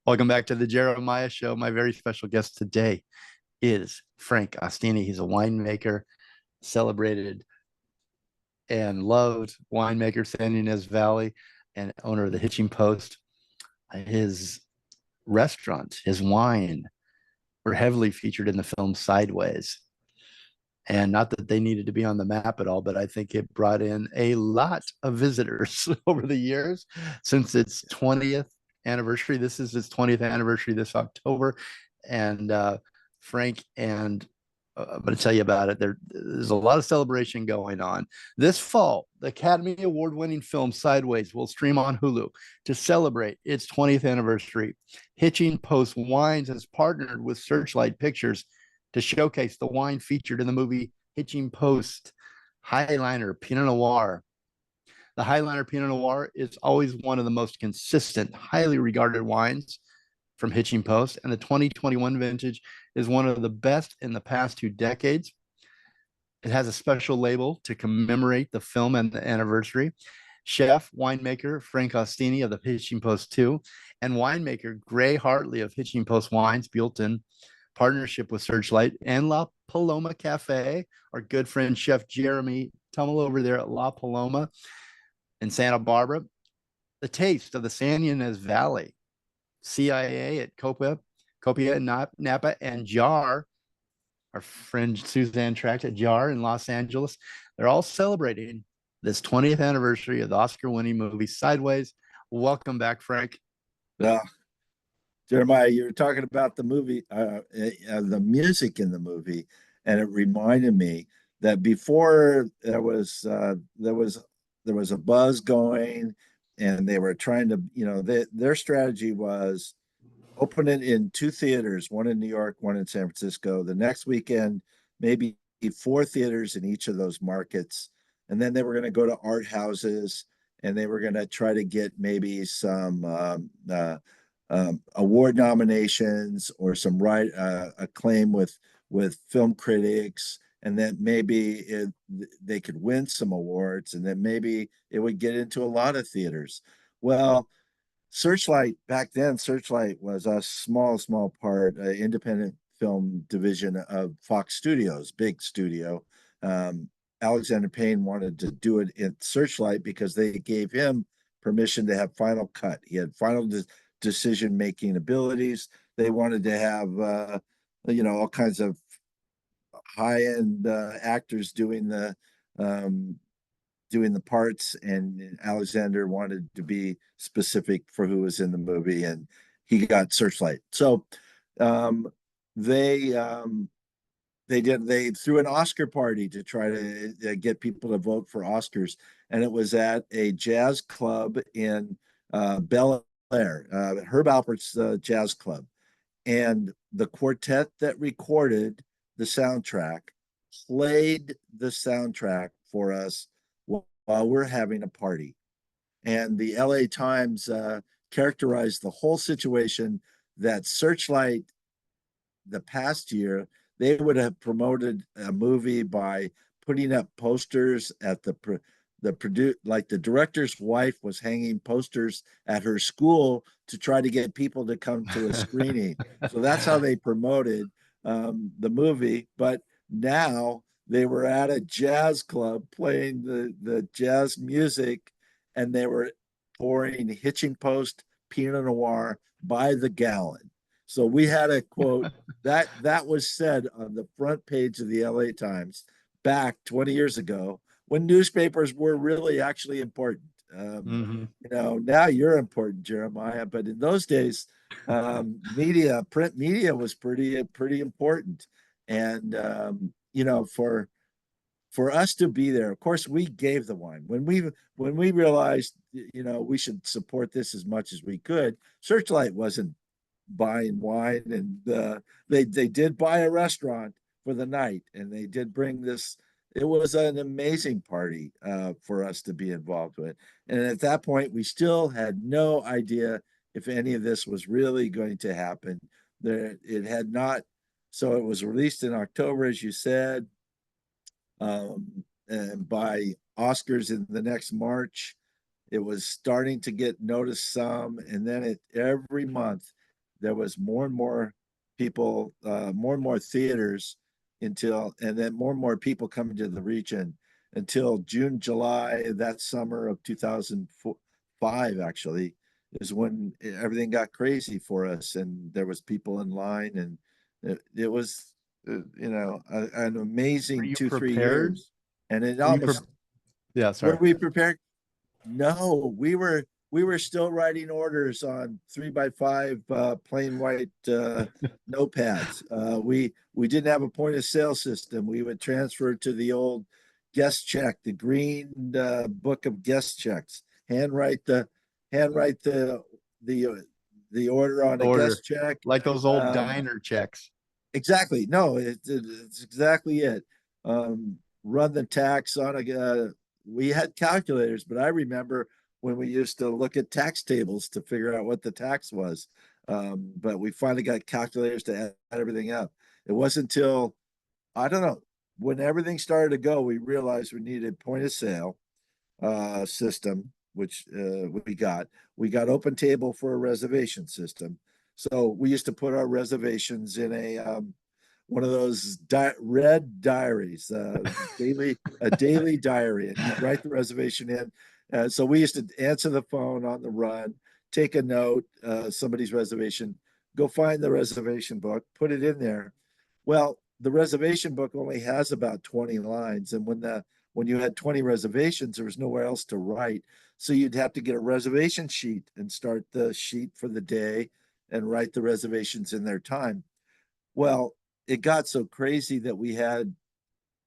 Welcome back to the Jeremiah Show. My very special guest today is Frank Ostini. He's a winemaker, celebrated and loved winemaker, San Ynez Valley, and owner of the Hitching Post. His restaurant, his wine, were heavily featured in the film Sideways. And not that they needed to be on the map at all, but I think it brought in a lot of visitors over the years since its 20th anniversary. This is its 20th anniversary this October. And Frank and I'm going to tell you about it. There's a lot of celebration going on. This fall, the Academy Award winning film Sideways will stream on Hulu to celebrate its 20th anniversary. Hitching Post Wines has partnered with Searchlight Pictures to showcase the wine featured in the movie Hitching Post, Highliner Pinot Noir. The Highliner Pinot Noir is always one of the most consistent, highly regarded wines from Hitching Post, and the 2021 vintage is one of the best in the past 2 decades. It has a special label to commemorate the film and the anniversary. Chef, winemaker Frank Ostini of the Hitching Post 2, and winemaker Gray Hartley of Hitching Post Wines, Buellton, partnership with Searchlight and La Paloma Cafe, our good friend Chef Jeremy Tummel over there at La Paloma in Santa Barbara. The taste of the San Ynez Valley, CIA at Copia and Napa, and Jar, our friend Suzanne Tract at Jar in Los Angeles. They're all celebrating this 20th anniversary of the Oscar-winning movie Sideways. Welcome back, Frank. Yeah, Jeremiah, you were talking about the movie, the music in the movie, and it reminded me that before there was a buzz going, and they were trying to, their strategy was open it in two theaters, one in New York, one in San Francisco. The next weekend, maybe four theaters in each of those markets, and then they were going to go to art houses, and they were going to try to get maybe some award nominations or some acclaim with film critics, and then maybe they could win some awards, and then maybe it would get into a lot of theaters. Well, Searchlight back then, Searchlight was a small part, independent film division of Fox Studios, big studio. Alexander Payne wanted to do it in Searchlight because they gave him permission to have final cut. He had final decision-making abilities. They wanted to have, all kinds of high-end actors doing the parts, and Alexander wanted to be specific for who was in the movie, and he got Searchlight. So they threw an Oscar party to try to get people to vote for Oscars, and it was at a jazz club in Bel Air, Herb Alpert's jazz club, and the quartet that recorded the soundtrack played the soundtrack for us while we're having a party. And the LA Times characterized the whole situation that Searchlight, the past year, they would have promoted a movie by putting up posters at like the director's wife was hanging posters at her school to try to get people to come to a screening. So that's how they promoted the movie. But now they were at a jazz club playing the jazz music, and they were pouring Hitching Post Pinot Noir by the gallon. So we had a quote that was said on the front page of the LA Times back 20 years ago, when newspapers were really actually important. Now you're important, Jeremiah, but in those days, print media was pretty important. And for us to be there, of course, we gave the wine when we realized we should support this as much as we could. Searchlight wasn't buying wine, and they did buy a restaurant for the night, and they did bring this. It was an amazing party for us to be involved with, and at that point, we still had no idea if any of this was really going to happen. It had not. So it was released in October, as you said, and by Oscars in the next March. It was starting to get noticed some, and then every month there was more and more people, more and more theaters and then more and more people coming to the region until June, July, that summer of 2005, actually, is when everything got crazy for us. And there was people in line, and it was, an Were amazing you 2, 3 prepared? years. And it Were you almost, Yeah, were sorry. we prepared? No, we were still writing orders on 3x5 plain white notepads. We didn't have a point of sale system. We would transfer to the old guest check, the green book of guest checks. Handwrite the handwrite the order on a Order guest check. like those old Um, diner checks. Exactly. No, it's exactly it. Run the tax on we had calculators, but I remember when we used to look at tax tables to figure out what the tax was. But we finally got calculators to add everything up. It wasn't until, I don't know, when everything started to go, we realized we needed point of sale system, which we got open table for a reservation system. So we used to put our reservations in one of those red diaries, a daily diary, and you'd write the reservation in. So we used to answer the phone on the run, take a note, somebody's reservation, go find the reservation book, put it in there. Well, the reservation book only has about 20 lines, and when you had 20 reservations, there was nowhere else to write. So you'd have to get a reservation sheet and start the sheet for the day and write the reservations in their time. Well, it got so crazy that we had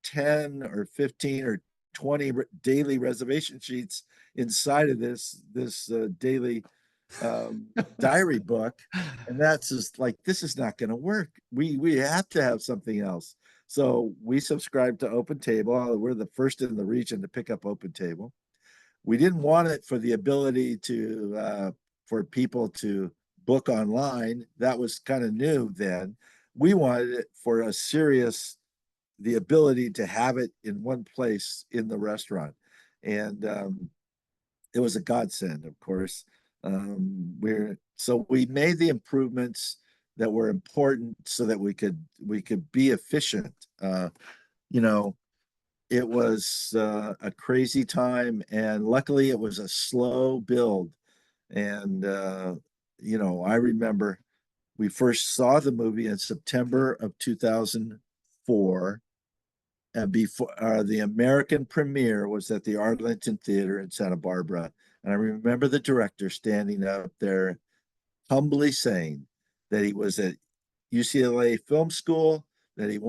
10 or 15 or 20 daily reservation sheets inside of this daily diary book. And that's just like, this is not going to work. We have to have something else. So we subscribed to Open Table. We're the first in the region to pick up Open Table. We didn't want it for the ability for people to book online. That was kind of new then. We wanted it for the ability to have it in one place in the restaurant. And it was a godsend, of course. So we made the improvements that were important so that we could be efficient. You know, it was a crazy time, and luckily it was a slow build. And I remember we first saw the movie in September of 2004. And before the American premiere was at the Arlington Theater in Santa Barbara. And I remember the director standing up there humbly saying that he was at UCLA Film School, that he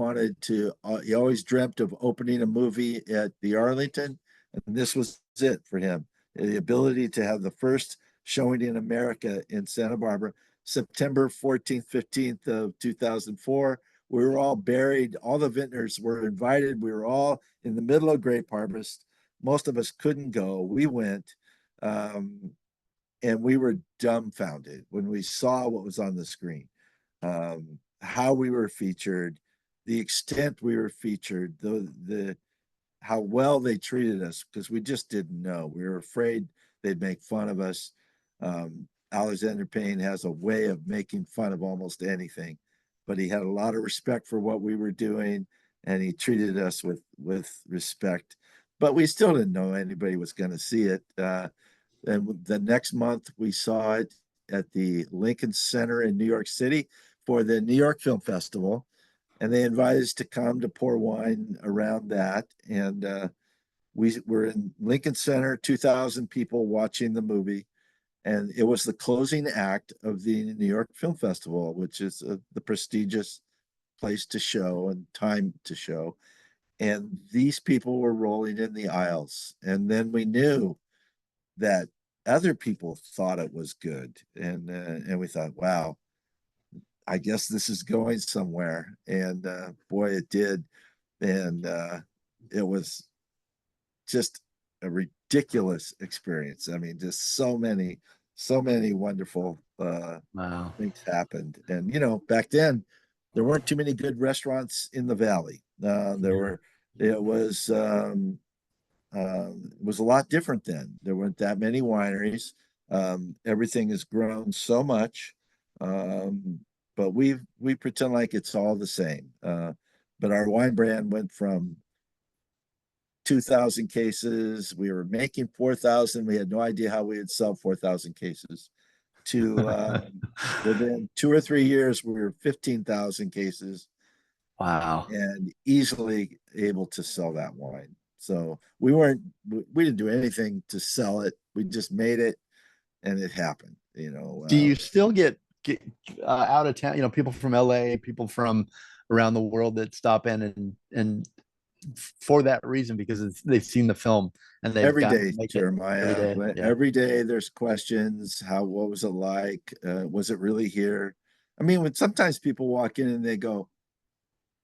always dreamt of opening a movie at the Arlington. And this was it for him, the ability to have the first showing in America in Santa Barbara, September 14th, 15th of 2004. We were all buried. All the vintners were invited. We were all in the middle of grape harvest. Most of us couldn't go. We went. And we were dumbfounded when we saw what was on the screen, how we were featured, the extent we were featured, the how well they treated us, because we just didn't know. We were afraid they'd make fun of us. Alexander Payne has a way of making fun of almost anything, but he had a lot of respect for what we were doing, and he treated us with respect. But we still didn't know anybody was going to see it. And the next month, we saw it at the Lincoln Center in New York City for the New York Film Festival. And they invited us to come to pour wine around that. And we were in Lincoln Center, 2,000 people watching the movie. And it was the closing act of the New York Film Festival, which is the prestigious place to show and time to show. And these people were rolling in the aisles. And then we knew that other people thought it was good. And we thought, wow, I guess this is going somewhere. And boy, it did. And it was just a ridiculous experience. I mean, just so many wonderful Wow. things happened. And back then there weren't too many good restaurants in the valley. It was it was a lot different then. There weren't that many wineries. Everything has grown so much. But we pretend like it's all the same. But our wine brand went from 2,000 cases. We were making 4,000. We had no idea how we would sell 4,000 cases. To within 2 or 3 years, we were 15,000 cases Wow. and easily able to sell that wine. So we didn't do anything to sell it. We just made it, and it happened. Do you still get out of town? People from LA, people from around the world that stop in and for that reason because they've seen the film and they've Every gotten to day, make it every Jeremiah. day. Yeah. Every day there's questions. What was it like? Was it really here? I mean, when sometimes people walk in and they go,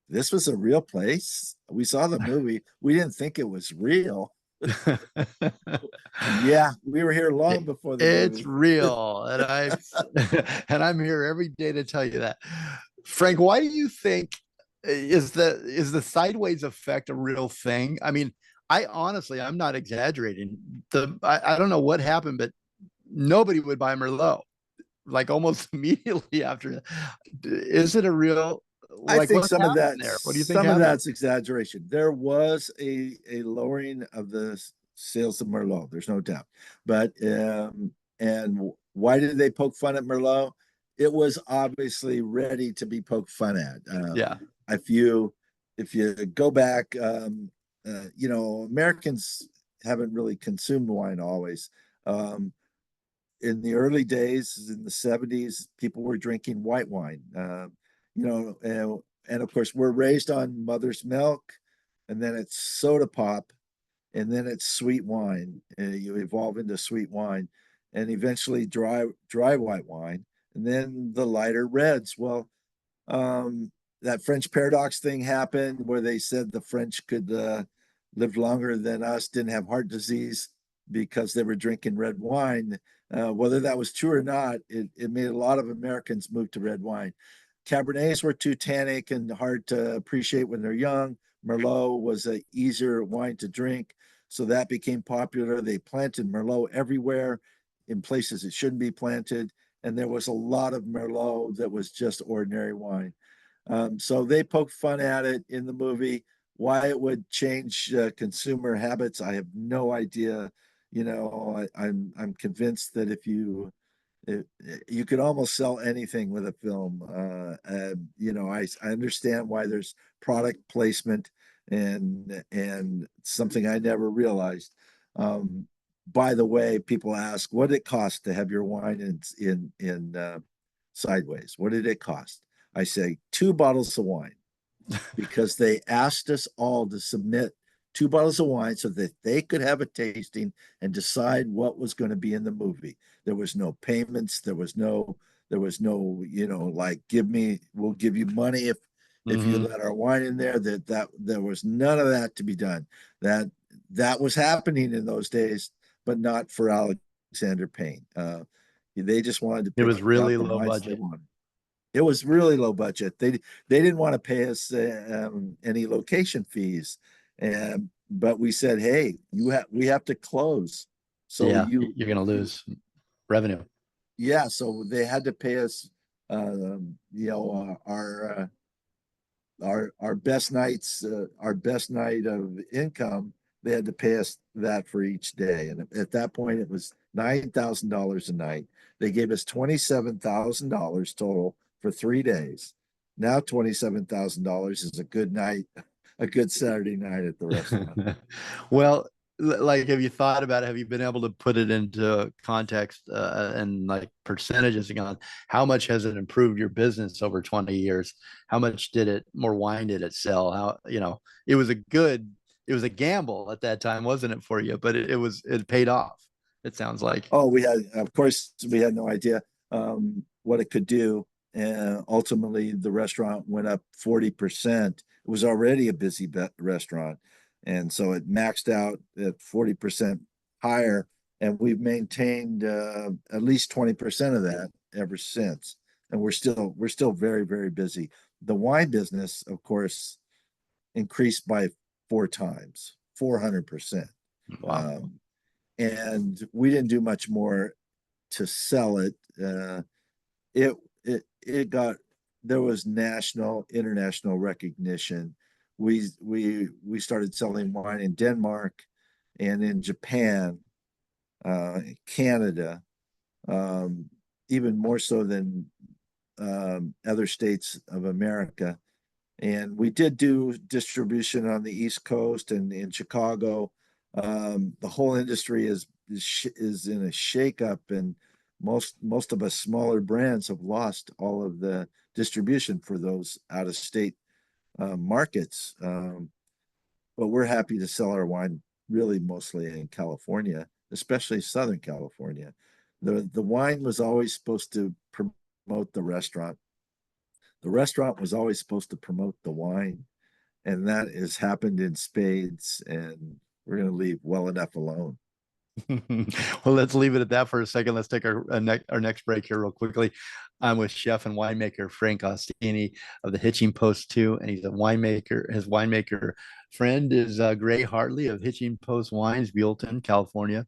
"This was a real place. We saw the movie. We didn't think it was real." Yeah, we were here long before the It's movie. real, and I'm here every day to tell you that. Frank, why do you think is the sideways effect a real thing? I mean, I honestly, I'm not exaggerating. I don't know what happened, but nobody would buy Merlot like almost immediately after that. Is it a real I like think what's happened there? What do you think some of happened? that's exaggeration. There was a lowering of the sales of Merlot. There's no doubt. But and why did they poke fun at Merlot? It was obviously ready to be poked fun at. Yeah. If you go back, Americans haven't really consumed wine always. Um, in the early days, in the 70s, people were drinking white wine. And of course, we're raised on mother's milk, and then it's soda pop, and then it's sweet wine. You evolve into sweet wine, and eventually dry white wine, and then the lighter reds. Well, that French paradox thing happened where they said the French could live longer than us, didn't have heart disease because they were drinking red wine. Whether that was true or not, it made a lot of Americans move to red wine. Cabernets were too tannic and hard to appreciate when they're young. Merlot was an easier wine to drink, so that became popular. They planted Merlot everywhere in places it shouldn't be planted, and there was a lot of Merlot that was just ordinary wine. So they poked fun at it in the movie. Why it would change consumer habits, I have no idea. I'm convinced that if you could almost sell anything with a film. I understand why there's product placement and something I never realized. By the way, people ask, what did it cost to have your wine in Sideways? What did it cost? I say 2 bottles of wine because they asked us all to submit 2 bottles of wine so that they could have a tasting and decide what was going to be in the movie. There was no payments. There was no, like, we'll give you money if you Mm-hmm. let our wine in there. That there was none of that to be done. That was happening in those days, but not for Alexander Payne. They just wanted to It pick was out really the low wines they budget. wanted. It was really low budget. They didn't want to pay us any location fees, and but we said, hey, we have to close. So Yeah, you're gonna lose revenue. yeah, so they had to pay us, our best nights, our best night of income. They had to pay us that for each day, and at that point, it was $9,000 a night. They gave us $27,000 total for 3 days. Now $27,000 is a good night, a good Saturday night at the restaurant. Well, like, have you thought about it? Have you been able to put it into context and like percentages again? How much has it improved your business over 20 years? How much more wine did it sell? It was a gamble at that time, wasn't it for you? But it paid off. It sounds like. Oh, of course, we had no idea what it could do. And ultimately, the restaurant went up 40%. It was already a busy restaurant. And so it maxed out at 40% higher. And we've maintained at least 20% of that ever since. And we're still very, very busy. The wine business, of course, increased by 4 times, 400%. Wow. Um, and we didn't do much more to sell it. It it got, there was national, international recognition. We started selling wine in Denmark and in Japan, Canada, even more so than other states of America. And we did do distribution on the East Coast and in Chicago. The whole industry is in a shakeup, and most of us smaller brands have lost all of the distribution for those out of state markets. But we're happy to sell our wine really mostly in California, especially Southern California. The wine was always supposed to promote the restaurant. The restaurant was always supposed to promote the wine, and that has happened in spades, and we're going to leave well enough alone. Well, let's leave it at that for a second. Let's take our next break here real quickly. I'm with chef and winemaker Frank Ostini of the Hitching Post 2, and he's a winemaker. His winemaker friend is Gray Hartley of Hitching Post Wines, Buellton, California.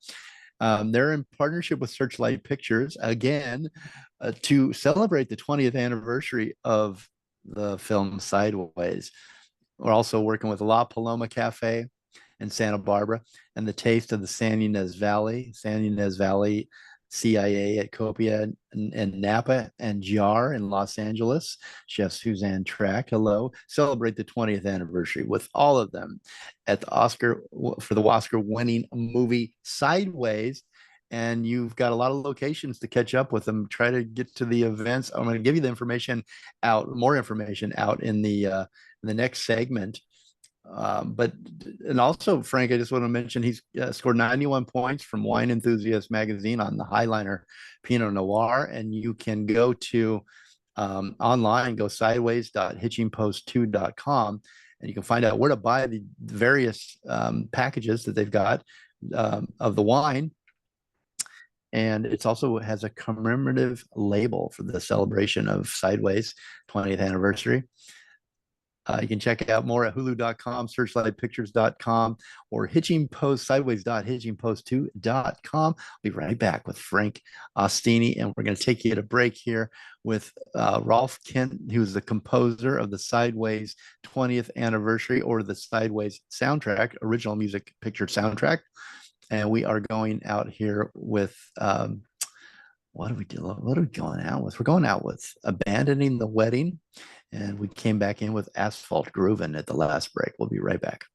They're in partnership with Searchlight Pictures again to celebrate the 20th anniversary of the film Sideways. We're also working with La Paloma Cafe in Santa Barbara and the Taste of the San Ynez Valley CIA at Copia and Napa and Jar in Los Angeles. Chef Suzanne Track, hello. Celebrate the 20th anniversary with all of them at the Oscar winning movie Sideways. And you've got a lot of locations to catch up with them. Try to get to the events. I'm going to give you the information out, more information out in the next segment. And also, Frank, I just want to mention he's scored 91 points from Wine Enthusiast magazine on the Highliner Pinot Noir, and you can go to online, go sideways.hitchingpost2.com, and you can find out where to buy the various packages that they've got of the wine. And it also has a commemorative label for the celebration of Sideways 20th anniversary. You can check out more at hulu.com, searchlightpictures.com, or sideways.hitchingpost2.com. I'll be right back with Frank Ostini, and we're going to take you to break here with Rolf Kent, who's the composer of the Sideways 20th anniversary, or the Sideways soundtrack, original music picture soundtrack. And we are going out here with what are we going out with? We're going out with Abandoning the Wedding. And we came back in with Asphalt Groovin' at the last break. We'll be right back.